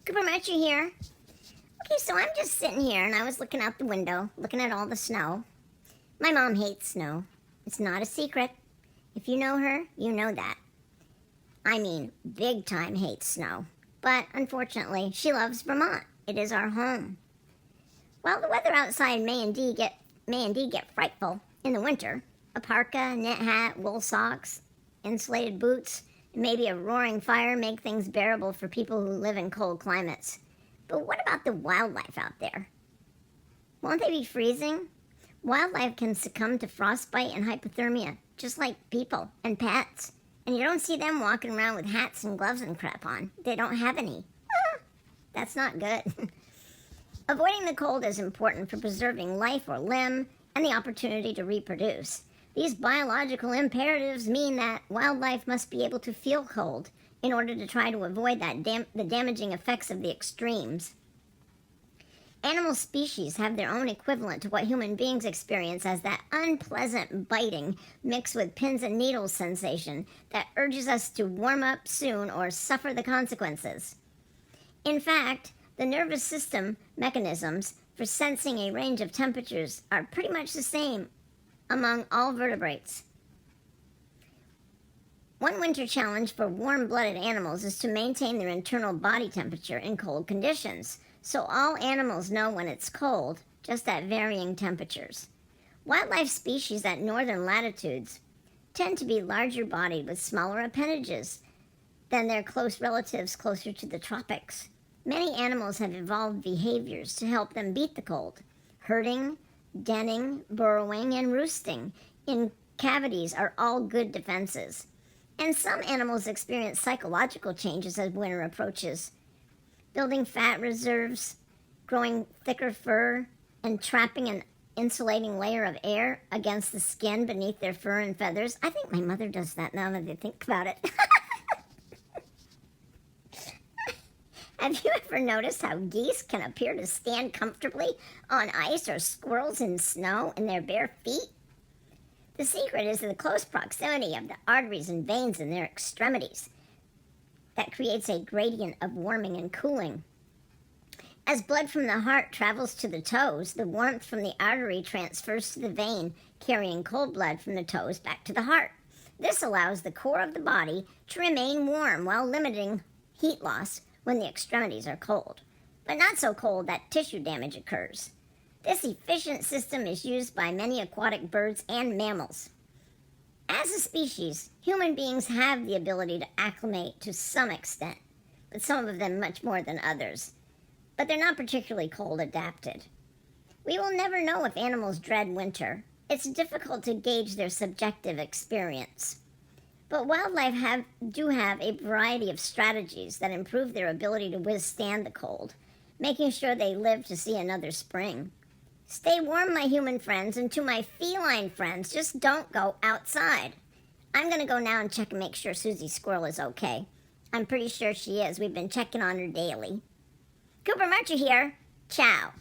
Cooper Marcher here. Okay, so I'm just sitting here and I was looking out the window, looking at all the snow. My mom hates snow. It's not a secret. If you know her, you know that. I mean, big time hates snow. But unfortunately, she loves Vermont. It is our home. While the weather outside may indeed get frightful in the winter, a parka, knit hat, wool socks, insulated boots, and maybe a roaring fire make things bearable for people who live in cold climates. But what about the wildlife out there? Won't they be freezing? Wildlife can succumb to frostbite and hypothermia, just like people and pets. And you don't see them walking around with hats and gloves and crap on. They don't have any. That's not good. Avoiding the cold is important for preserving life or limb and the opportunity to reproduce. These biological imperatives mean that wildlife must be able to feel cold in order to try to avoid the damaging effects of the extremes. Animal species have their own equivalent to what human beings experience as that unpleasant biting mixed with pins and needles sensation that urges us to warm up soon or suffer the consequences. In fact, the nervous system mechanisms for sensing a range of temperatures are pretty much the same among all vertebrates. One winter challenge for warm-blooded animals is to maintain their internal body temperature in cold conditions, so all animals know when it's cold, just at varying temperatures. Wildlife species at northern latitudes tend to be larger bodied with smaller appendages than their close relatives closer to the tropics. Many animals have evolved behaviors to help them beat the cold. Herding, denning, burrowing, and roosting in cavities are all good defenses. And some animals experience psychological changes as winter approaches. Building fat reserves, growing thicker fur, and trapping an insulating layer of air against the skin beneath their fur and feathers. I think my mother does that now that I think about it. Have you ever noticed how geese can appear to stand comfortably on ice or squirrels in snow in their bare feet? The secret is the close proximity of the arteries and veins in their extremities that creates a gradient of warming and cooling. As blood from the heart travels to the toes, the warmth from the artery transfers to the vein, carrying cold blood from the toes back to the heart. This allows the core of the body to remain warm while limiting heat loss when the extremities are cold, but not so cold that tissue damage occurs. This efficient system is used by many aquatic birds and mammals. As a species, human beings have the ability to acclimate to some extent, but some of them much more than others. But they're not particularly cold adapted. We will never know if animals dread winter. It's difficult to gauge their subjective experience. But wildlife do have a variety of strategies that improve their ability to withstand the cold, making sure they live to see another spring. Stay warm, my human friends, and to my feline friends, just don't go outside. I'm going to go now and check and make sure Susie Squirrel is okay. I'm pretty sure she is. We've been checking on her daily. Cooper Marcher here. Ciao.